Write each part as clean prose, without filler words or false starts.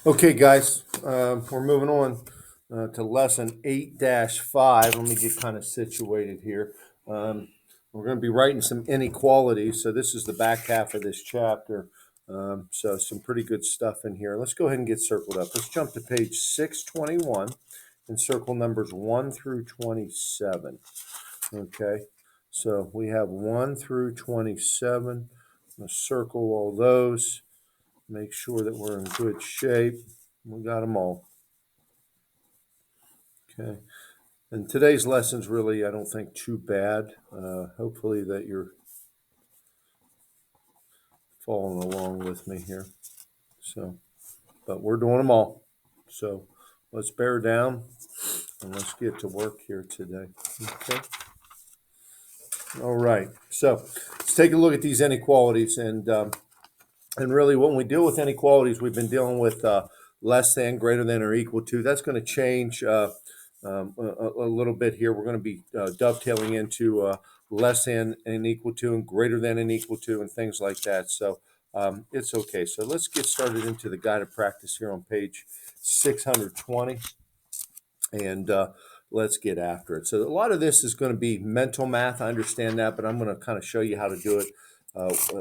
Okay, guys, we're moving on to lesson 8-5. Let me get kind of situated here. We're going to be writing some inequalities. So, this is the back half of this chapter. So, some pretty good stuff in here. Let's go ahead and get circled up. Let's jump to page 621 and circle numbers 1 through 27. Okay, so we have 1 through 27. I'm going to circle all those. Make sure that we're in good shape. We got them all. Okay. And today's lesson's really, I don't think, too bad. Hopefully that you're following along with me here. So, but we're doing them all. So let's bear down and let's get to work here today. Okay. All right. So let's take a look at these inequalities. And really, when we deal with inequalities, we've been dealing with less than, greater than, or equal to. That's going to change a little bit here. We're going to be dovetailing into less than and equal to, and greater than and equal to, and things like that. So it's okay. So let's get started into the guided practice here on page 620, and let's get after it. So a lot of this is going to be mental math. I understand that, but I'm going to kind of show you how to do it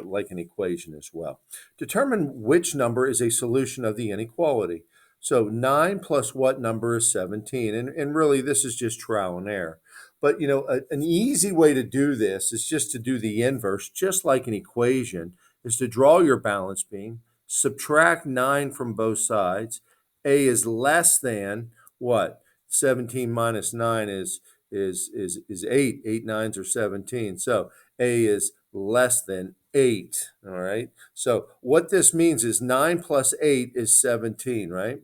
like an equation as well. Determine which number is a solution of the inequality. So 9 plus what number is 17? And really, this is just trial and error. But, an easy way to do this is just to do the inverse, just like an equation, is to draw your balance beam, subtract 9 from both sides. A is less than what? 17 minus 9 is 8. 8 nines are 17. So A is less than 8. All right. So what this means is 9 plus 8 is 17, right?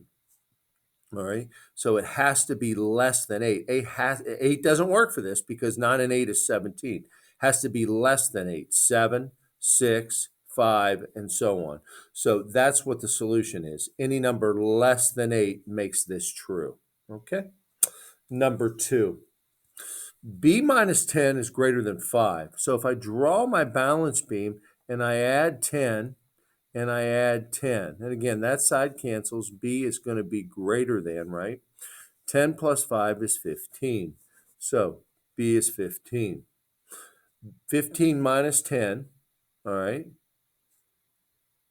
All right. So it has to be less than 8. 8 doesn't work for this because 9 and 8 is 17. Has to be less than 8. 7, 6, 5, and so on. So that's what the solution is. Any number less than 8 makes this true. Okay. Number 2. B minus 10 is greater than 5. So if I draw my balance beam and I add 10 and I add 10, and again, that side cancels, B is going to be greater than, right? 10 plus 5 is 15. So B is 15. 15 minus 10, all right,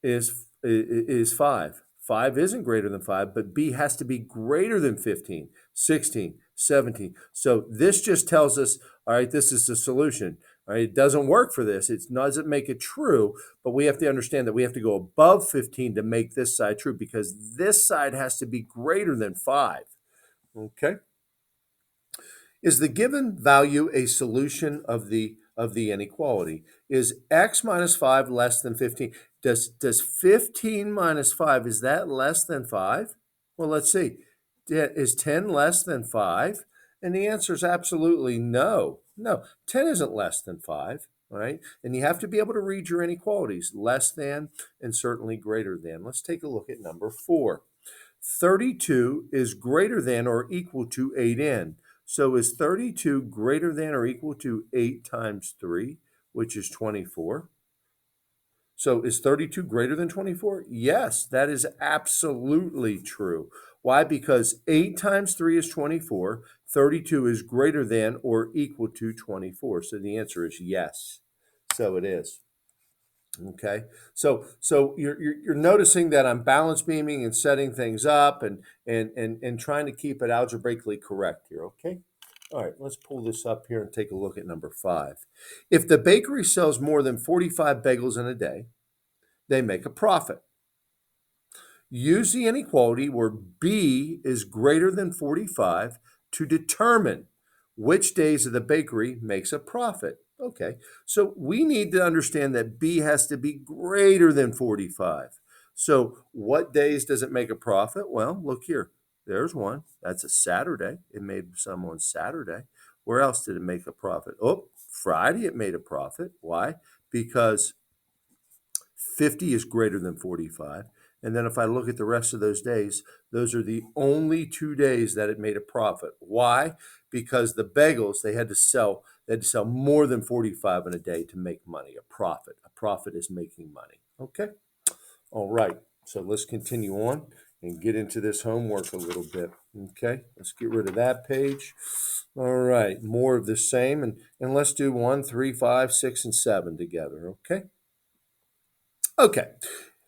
is 5. 5 isn't greater than 5, but B has to be greater than 15, 16, 17. So this just tells us, all right, this is the solution. All right, it doesn't work for this. It doesn't make it true, but we have to understand that we have to go above 15 to make this side true because this side has to be greater than 5. Okay? Is the given value a solution of the inequality? Is x minus 5 less than 15? Does 15 minus 5, is that less than 5? Well, let's see. Is 10 less than 5? And the answer is absolutely no. No, 10 isn't less than 5, all right? And you have to be able to read your inequalities, less than and certainly greater than. Let's take a look at number 4. 32 is greater than or equal to 8n. So is 32 greater than or equal to 8 times 3, which is 24? So is 32 greater than 24? Yes, that is absolutely true. Why? Because 8 times 3 is 24. 32 is greater than or equal to 24. So the answer is yes. So it is. Okay, so you're noticing that I'm balance beaming and setting things up and trying to keep it algebraically correct here. Okay, all right, let's pull this up here and take a look at number 5. If the bakery sells more than 45 bagels in a day, they make a profit. Use the inequality where B is greater than 45 to determine which days of the bakery makes a profit. Okay, so we need to understand that B has to be greater than 45. So what days does it make a profit? Well, look here. There's one. That's a Saturday. It made some on Saturday. Where else did it make a profit? Oh, Friday it made a profit. Why? Because 50 is greater than 45. And then if I look at the rest of those days, those are the only 2 days that it made a profit. Why? Because the bagels, they had to sell more than 45 in a day to make money, a profit. A profit is making money. Okay? All right. So let's continue on. and get into this homework a little bit. Okay, let's get rid of that page. All right, more of the same, and let's do 1, 3, 5, 6, and 7 together. Okay. Okay.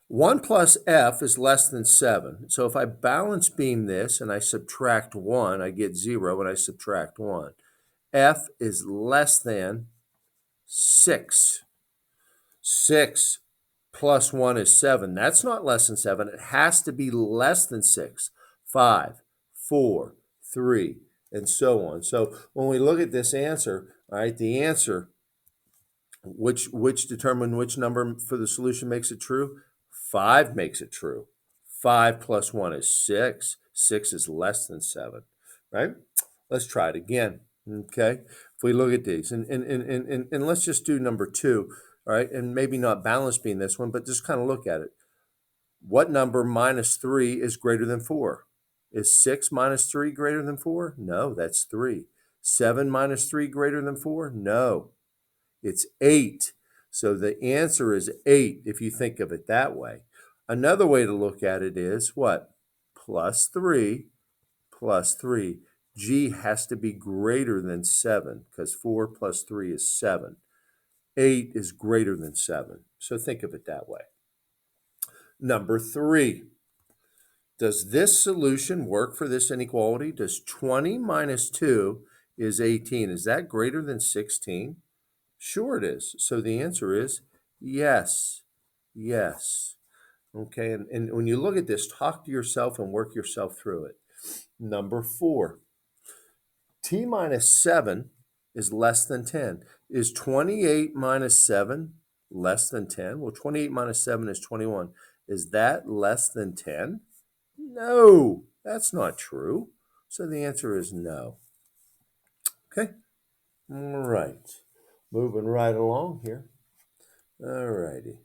1 plus f is less than 7. So if I balance beam this and I subtract 1, I get 0 and I subtract 1. F is less than 6. 6 plus 1 is 7. That's not less than 7. It has to be less than 6. 5, 4, 3, and so on. So when we look at this answer, all right, the answer, which determine which number for the solution makes it true? 5 makes it true. 5 plus 1 is 6. 6 is less than 7, right? Let's try it again, okay? If we look at these, and let's just do number 2, all right? And maybe not balance beam this one, but just kind of look at it. What number minus 3 is greater than 4? Is 6 minus 3 greater than 4? No, that's 3. 7 minus 3 greater than 4? No. It's 8. So the answer is 8 if you think of it that way. Another way to look at it is what? Plus 3 plus 3. G has to be greater than 7 because 4 plus 3 is 7. 8 is greater than 7. So think of it that way. Number 3. Does this solution work for this inequality? Does 20 minus 2 is 18? Is that greater than 16? Sure it is. So the answer is yes. Yes. Okay, and when you look at this, talk to yourself and work yourself through it. Number 4. T minus 7 is less than 10. Is 28 minus 7 less than 10? Well, 28 minus 7 is 21. Is that less than 10? No, that's not true. So the answer is no. Okay, all right. Moving right along here. All righty.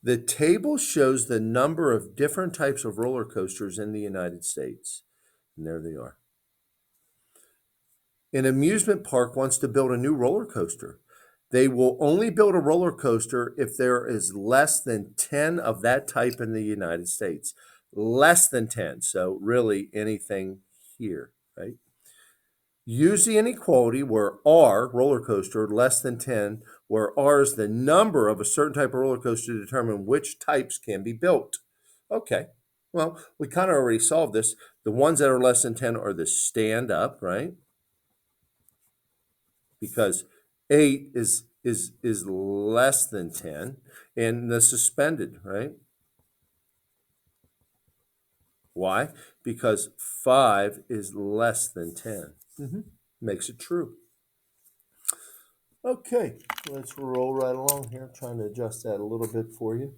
The table shows the number of different types of roller coasters in the United States. And there they are. An amusement park wants to build a new roller coaster. They will only build a roller coaster if there is less than 10 of that type in the United States. Less than 10. So really anything here, right? Use the inequality where R, roller coaster, less than 10, where R is the number of a certain type of roller coaster to determine which types can be built. Okay, well, we kind of already solved this. The ones that are less than 10 are the stand up, right? Because 8 is less than 10, and the suspended, right? Why? Because 5 is less than 10. Makes it true. Okay, let's roll right along here. I'm trying to adjust that a little bit for you.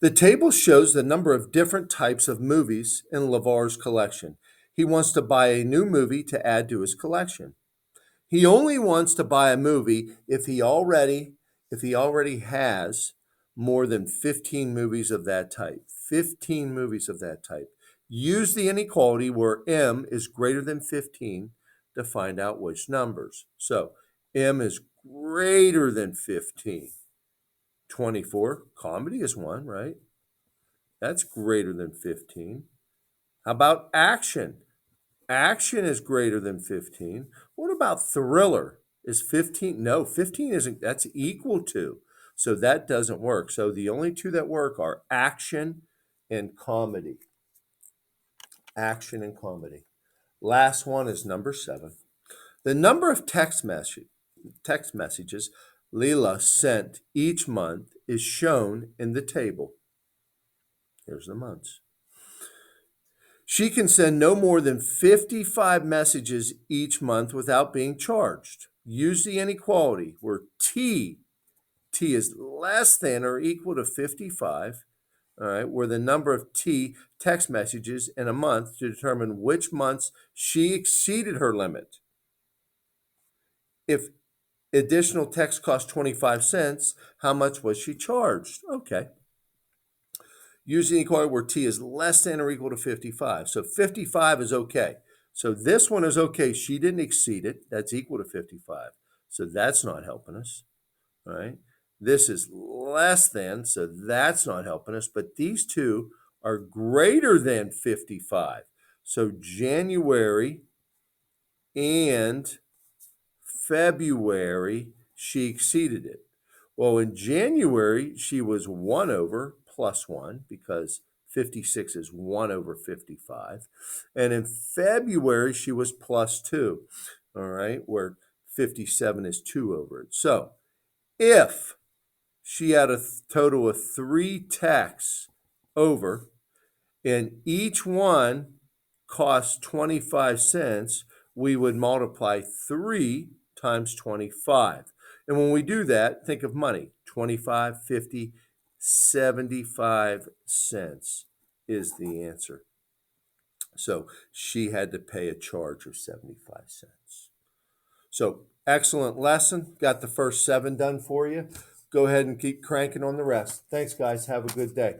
The table shows the number of different types of movies in LeVar's collection. He wants to buy a new movie to add to his collection. He only wants to buy a movie if he already has more than 15 movies of that type. 15 movies of that type. Use the inequality where M is greater than 15 to find out which numbers. So M is greater than 15. 24, comedy is 1, right? That's greater than 15. How about action? Action is greater than 15. What about thriller? Is 15? No, 15 isn't. That's equal to. So that doesn't work. So the only two that work are action and comedy. Action and comedy. Last one is number 7. The number of text messages Leela sent each month is shown in the table. Here's the months. She can send no more than 55 messages each month without being charged. Use the inequality where T is less than or equal to 55, all right, where the number of T text messages in a month to determine which months she exceeded her limit. If additional text cost 25 cents, how much was she charged? Okay. Using equality where T is less than or equal to 55. So 55 is okay. So this one is okay. She didn't exceed it. That's equal to 55. So that's not helping us, all right? This is less than, so that's not helping us. But these two are greater than 55. So January and February, she exceeded it. Well, in January, she was 1 over plus 1 because 56 is 1 over 55. And in February, she was plus 2, all right, where 57 is 2 over it. So if she had a total of 3 texts over, and each one cost 25 cents, we would multiply 3 times 25. And when we do that, think of money. 25, 50, 75 cents is the answer. So she had to pay a charge of 75 cents. So excellent lesson. Got the first 7 done for you. Go ahead and keep cranking on the rest. Thanks, guys. Have a good day.